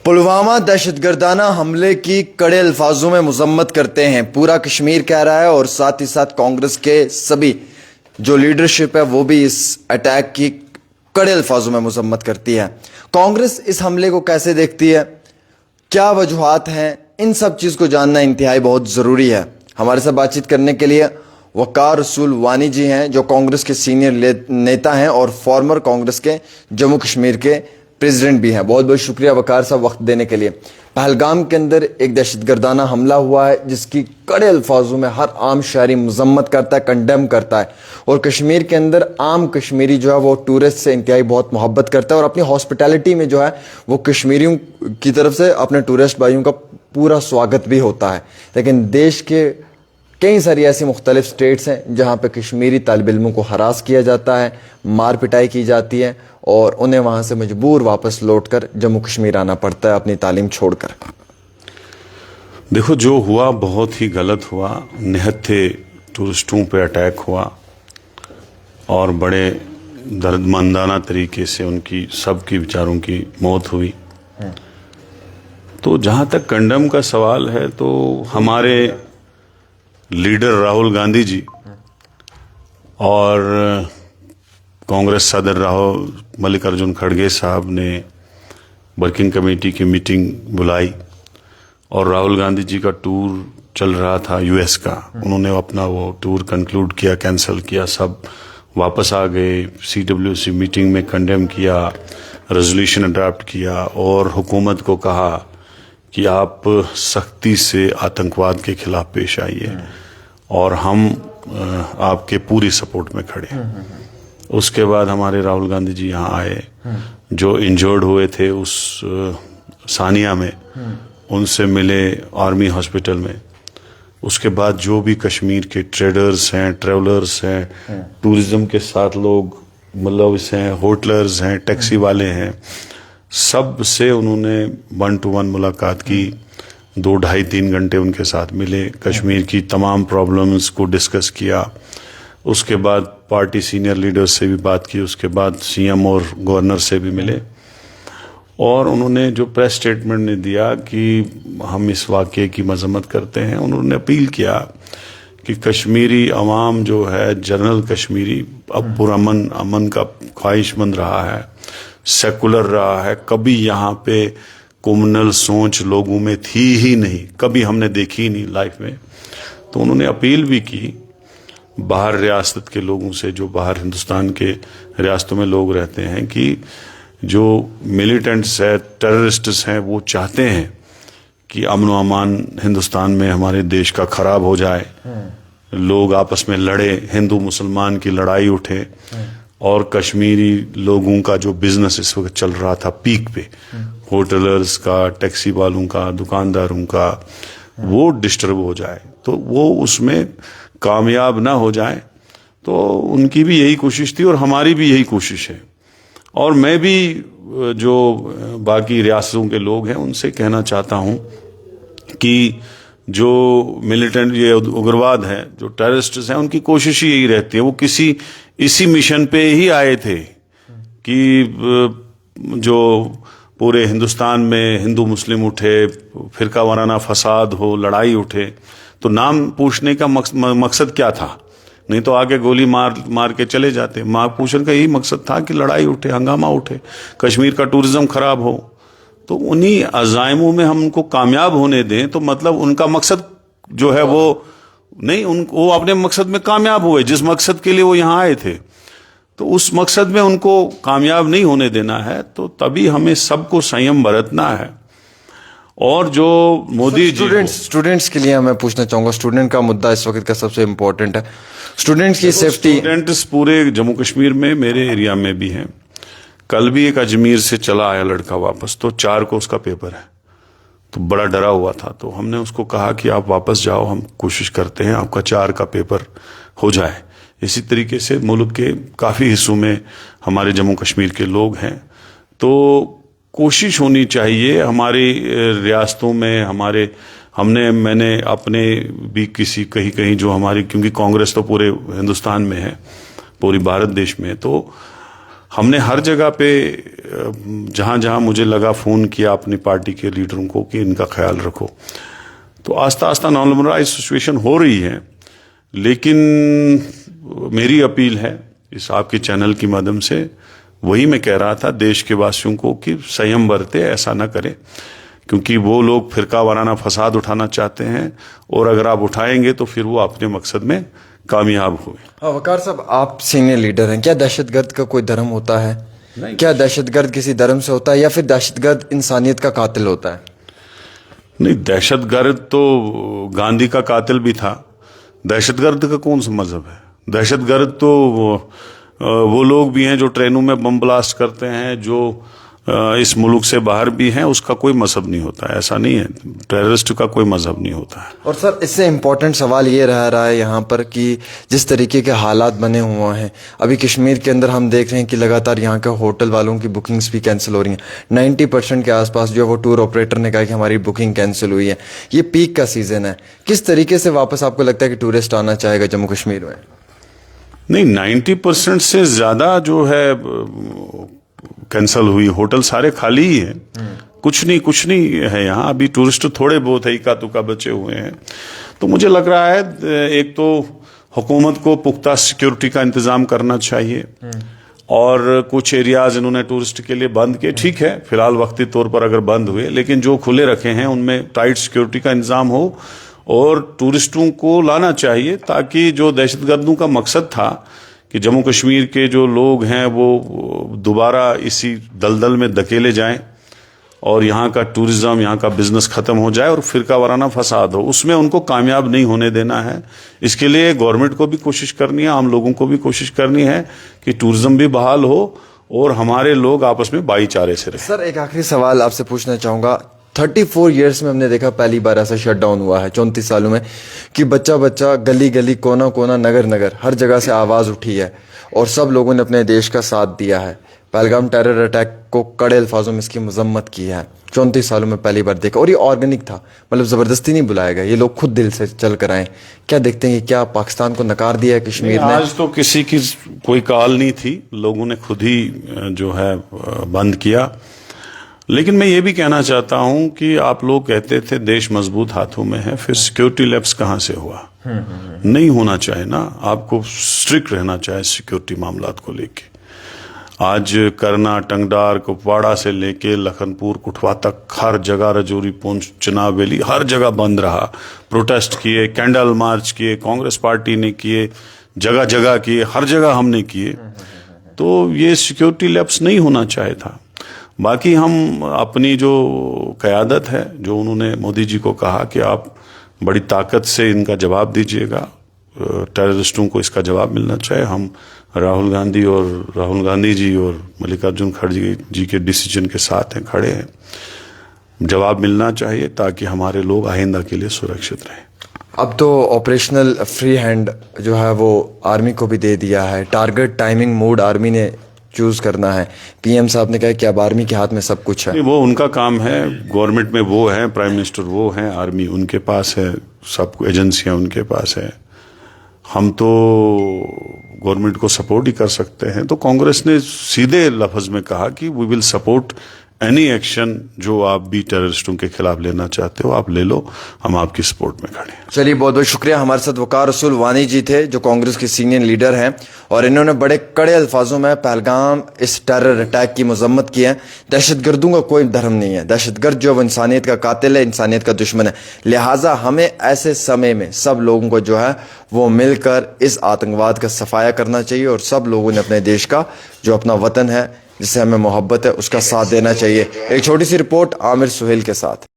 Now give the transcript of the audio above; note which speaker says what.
Speaker 1: पुलवामा दहशतगर्दाना हमले की कड़े अल्फाजों में मजम्मत करते हैं। पूरा कश्मीर कह रहा है और साथ ही साथ कांग्रेस के सभी जो लीडरशिप है वो भी इस अटैक की कड़े अल्फाजों में मजम्मत करती है। कांग्रेस इस हमले को कैसे देखती है, क्या वजूहात हैं, इन सब चीज़ को जानना इंतहाई बहुत ज़रूरी है। हमारे साथ बातचीत करने के लिए वकार रसूल वानी जी हैं जो कांग्रेस के सीनियर नेता हैं और फॉर्मर कांग्रेस के जम्मू कश्मीर के प्रेसिडेंट भी हैं। बहुत बहुत शुक्रिया वकार साहब वक्त देने के लिए। पहलगाम के अंदर एक दहशतगर्दाना हमला हुआ है जिसकी कड़े अल्फाजों में हर आम शहरी मजम्मत करता है, कंडेम करता है। और कश्मीर के अंदर आम कश्मीरी जो है वो टूरिस्ट से इंतहाई बहुत मोहब्बत करता है और अपनी हॉस्पिटैलिटी में जो है वो कश्मीरियों की तरफ से अपने टूरिस्ट भाइयों का पूरा स्वागत भी होता है। लेकिन देश के कई सारी ऐसी मुख्तलिफ स्टेट्स हैं जहाँ पे कश्मीरी तालिब इल्मों को हरास किया जाता है, मार पिटाई की जाती है और उन्हें वहाँ से मजबूर वापस लौटकर जम्मू कश्मीर आना पड़ता है अपनी तालीम छोड़कर।
Speaker 2: देखो, जो हुआ बहुत ही गलत हुआ। निहत्थे टूरिस्टों पे अटैक हुआ और बड़े दर्दमंदाना तरीके से उनकी सबकी बेचारों की मौत हुई। तो जहाँ तक कंडम का सवाल है तो हमारे लीडर राहुल गांधी जी और कांग्रेस सदर राहुल मल्लिकार्जुन खड़गे साहब ने वर्किंग कमेटी की मीटिंग बुलाई और राहुल गांधी जी का टूर चल रहा था यूएस का। उन्होंने अपना वो टूर कंक्लूड किया, कैंसिल किया, सब वापस आ गए। सीडब्ल्यूसी मीटिंग में कंडेम किया, रेजोल्यूशन अडॉप्ट किया और हुकूमत को कहा कि आप सख्ती से आतंकवाद के खिलाफ पेश आइए और हम आपके पूरी सपोर्ट में खड़े हैं। उसके बाद हमारे राहुल गांधी जी यहाँ आए, जो इंजर्ड हुए थे उस सानिया में उनसे मिले आर्मी हॉस्पिटल में। उसके बाद जो भी कश्मीर के ट्रेडर्स हैं, ट्रेवलर्स हैं, टूरिज्म के साथ लोग मतलब हैं, होटलर्स हैं, टैक्सी वाले हैं, सब से उन्होंने 1-to-1 मुलाकात की। 2-2.5-3 घंटे उनके साथ मिले, कश्मीर की तमाम प्रॉब्लम्स को डिस्कस किया। उसके बाद पार्टी सीनियर लीडर्स से भी बात की, उसके बाद सीएम और गवर्नर से भी मिले और उन्होंने जो प्रेस स्टेटमेंट ने दिया कि हम इस वाक़े की मजम्मत करते हैं। उन्होंने अपील किया कि कश्मीरी अवाम जो है, जनरल कश्मीरी अब पुरअमन अमन का ख्वाहिशमंद रहा है, सेकुलर रहा है। कभी यहाँ पे कम्युनल सोच लोगों में थी ही नहीं, कभी हमने देखी ही नहीं लाइफ में। तो उन्होंने अपील भी की बाहर रियासत के लोगों से, जो बाहर हिंदुस्तान के रियासतों में लोग रहते हैं, कि जो मिलिटेंट्स है, टेररिस्ट्स हैं, वो चाहते हैं कि अमन व अमान हिंदुस्तान में हमारे देश का खराब हो जाए, लोग आपस में लड़े, हिंदू मुसलमान की लड़ाई उठे और कश्मीरी लोगों का जो बिजनेस इस वक्त चल रहा था पीक पे, होटलर्स का, टैक्सी वालों का, दुकानदारों का, वो डिस्टर्ब हो जाए, तो वो उसमें कामयाब ना हो जाए। तो उनकी भी यही कोशिश थी और हमारी भी यही कोशिश है। और मैं भी जो बाकी रियासतों के लोग हैं उनसे कहना चाहता हूं कि जो मिलिटेंट ये उग्रवाद है, जो टेररिस्ट्स हैं, उनकी कोशिश ही यही रहती है। वो किसी इसी मिशन पे ही आए थे कि जो पूरे हिंदुस्तान में हिंदू मुस्लिम उठे, फिरका वाराना फसाद हो, लड़ाई उठे। तो नाम पूछने का मकसद क्या था? नहीं तो आगे गोली मार के चले जाते। पूछने का यही मकसद था कि लड़ाई उठे, हंगामा उठे, कश्मीर का टूरिज्म खराब हो। तो उन्हीं अज़ाइमों में हम उनको कामयाब होने दें तो मतलब उनका मकसद जो है वो नहीं, वो अपने मकसद में कामयाब हुए जिस मकसद के लिए वो यहाँ आए थे। तो उस मकसद में उनको कामयाब नहीं होने देना है। तो तभी हमें सबको संयम बरतना है। और जो मोदी
Speaker 1: स्टूडेंट्स के लिए मैं पूछना चाहूंगा, स्टूडेंट का मुद्दा इस वक्त का सबसे इम्पोर्टेंट है, स्टूडेंट्स की सेफ्टी।
Speaker 2: स्टूडेंट्स पूरे जम्मू कश्मीर में, मेरे एरिया में भी हैं। कल भी एक अजमेर से चला आया लड़का वापस, तो 4 को उसका पेपर है, तो बड़ा डरा हुआ था। तो हमने उसको कहा कि आप वापस जाओ, हम कोशिश करते हैं आपका 4 का पेपर हो जाए। इसी तरीके से मुल्क के काफ़ी हिस्सों में हमारे जम्मू कश्मीर के लोग हैं। तो कोशिश होनी चाहिए हमारी रियासतों में, मैंने अपने भी कहीं जो हमारी, क्योंकि कांग्रेस तो पूरे हिंदुस्तान में है, पूरी भारत देश में, तो हमने हर जगह पे जहां जहां मुझे लगा फोन किया अपनी पार्टी के लीडरों को कि इनका ख्याल रखो। तो आस्ता आस्ता नॉर्मलाइज सिचुएशन हो रही है, लेकिन मेरी अपील है इस आपके चैनल के माध्यम से, वही मैं कह रहा था देश के वासियों को कि संयम बरते, ऐसा ना करें, क्योंकि वो लोग फिरका वाराना फसाद उठाना चाहते हैं और अगर आप उठाएंगे तो फिर वो अपने मकसद में कामयाब हुए।
Speaker 1: हाँ वकार साहब, आप सीनियर लीडर हैं, क्या दहशतगर्द का कोई धर्म होता है?
Speaker 2: नहीं।
Speaker 1: क्या दहशतगर्द किसी धर्म से होता है या फिर दहशतगर्द इंसानियत का कातिल होता है?
Speaker 2: नहीं, दहशतगर्द तो गांधी का कातिल भी था। दहशतगर्द का कौन सा मजहब है? दहशतगर्द तो वो लोग भी हैं जो ट्रेनों में बम ब्लास्ट करते हैं, जो इस मुल्क से बाहर भी हैं, उसका कोई मजहब नहीं होता है। ऐसा नहीं है, टेररिस्ट का कोई मजहब नहीं होता है।
Speaker 1: और सर इससे इम्पोर्टेंट सवाल ये रह रहा है यहाँ पर कि जिस तरीके के हालात बने हुए हैं अभी कश्मीर के अंदर, हम देख रहे हैं कि लगातार यहाँ के होटल वालों की बुकिंग्स भी कैंसिल हो रही हैं। 90% के आसपास जो है वो टूर ऑपरेटर ने कहा कि हमारी बुकिंग कैंसिल हुई है। ये पीक का सीजन है, किस तरीके से वापस आपको लगता है कि टूरिस्ट आना चाहेगा जम्मू कश्मीर में?
Speaker 2: नहीं, 90% से ज्यादा जो है कैंसल हुई। होटल सारे खाली ही हैं, कुछ नहीं है यहाँ। अभी टूरिस्ट थोड़े बहुत है, इक्का तुक्का बचे हुए हैं। तो मुझे लग रहा है एक तो हुकूमत को पुख्ता सिक्योरिटी का इंतजाम करना चाहिए, और कुछ एरियाज इन्होंने टूरिस्ट के लिए बंद किए, ठीक है, फिलहाल वक्ती तौर पर अगर बंद हुए, लेकिन जो खुले रखे हैं उनमें टाइट सिक्योरिटी का इंतजाम हो और टूरिस्टों को लाना चाहिए, ताकि जो दहशतगर्दों का मकसद था कि जम्मू कश्मीर के जो लोग हैं वो दोबारा इसी दलदल में धकेले जाएं और यहाँ का टूरिज्म, यहाँ का बिजनेस खत्म हो जाए और फिरका वाराना फसाद हो, उसमें उनको कामयाब नहीं होने देना है। इसके लिए गवर्नमेंट को भी कोशिश करनी है, आम लोगों को भी कोशिश करनी है कि टूरिज्म भी बहाल हो और हमारे लोग आपस में भाईचारे से रहें।
Speaker 1: सर एक आखिरी सवाल आपसे पूछना चाहूंगा। 34 ईयर्स में हमने देखा पहली बार ऐसा शटडाउन हुआ है 34 सालों में कि बच्चा गली गली कोना कोना नगर नगर हर जगह से आवाज उठी है और सब लोगों ने अपने देश का साथ दिया है। पहलगाम टेरर अटैक को कड़े अल्फाजों में इसकी मजम्मत की है। 34 सालों में पहली बार देखा, और ये ऑर्गेनिक था, मतलब जबरदस्ती नहीं बुलाया गया, ये लोग खुद दिल से चल कर आए। क्या देखते हैं कि क्या पाकिस्तान को नकार दिया है कश्मीर ने?
Speaker 2: आज तो किसी की कोई कॉल नहीं थी, लोगों ने खुद ही जो है बंद किया। लेकिन मैं ये भी कहना चाहता हूं कि आप लोग कहते थे देश मजबूत हाथों में है, फिर सिक्योरिटी लैप्स कहां से हुआ? नहीं होना चाहिए ना, आपको स्ट्रिक्ट रहना चाहिए सिक्योरिटी मामलात को लेके। आज करना, टंगडार, कुपवाड़ा से लेके लखनपुर, कुठवा तक हर जगह, रजौरी, पुंछ, चनाब वैली, हर जगह बंद रहा। प्रोटेस्ट किए, कैंडल मार्च किए, कांग्रेस पार्टी ने किए, जगह जगह किए, हर जगह हमने किए। तो ये सिक्योरिटी लैप्स नहीं होना चाहिए था। बाकी हम अपनी जो क़यादत है, जो उन्होंने मोदी जी को कहा कि आप बड़ी ताकत से इनका जवाब दीजिएगा, टेररिस्टों को इसका जवाब मिलना चाहिए। हम राहुल गांधी जी और मल्लिकार्जुन खड़गे जी के डिसीजन के साथ हैं, खड़े हैं। जवाब मिलना चाहिए ताकि हमारे लोग आइंदा के लिए सुरक्षित रहें।
Speaker 1: अब तो ऑपरेशनल फ्री हैंड जो है वो आर्मी को भी दे दिया है। टारगेट टाइमिंग मोड आर्मी ने चूज करना है। पीएम साहब ने कहा कि अब आर्मी के हाथ में सब कुछ है।
Speaker 2: वो उनका काम है, गवर्नमेंट में वो है, प्राइम मिनिस्टर वो है, आर्मी उनके पास है, सब एजेंसियां उनके पास है। हम तो गवर्नमेंट को सपोर्ट ही कर सकते हैं। तो कांग्रेस ने सीधे लफ्ज में कहा कि we will support any action जो आप भी टेररिस्टों के खिलाफ लेना चाहते हो, आप ले लो, हम आपकी सपोर्ट में खड़े हैं।
Speaker 1: चलिए बहुत बहुत शुक्रिया। हमारे साथ वकार रसूल वानी जी थे जो कांग्रेस के सीनियर लीडर हैं, और इन्होंने बड़े कड़े अल्फाजों में पहलगाम इस टेरर अटैक की मजम्मत की है। दहशतगर्दों का कोई धर्म नहीं है, दहशतगर्द जो है इंसानियत का कातिल है, इंसानियत का दुश्मन है। लिहाजा हमें ऐसे समय में सब लोगों को जो है वो मिलकर इस आतंकवाद का सफाया करना चाहिए, और सब लोगों ने अपने देश का जो अपना वतन है जिससे हमें मोहब्बत है उसका साथ देना चाहिए। एक छोटी सी रिपोर्ट आमिर सुहेल के साथ।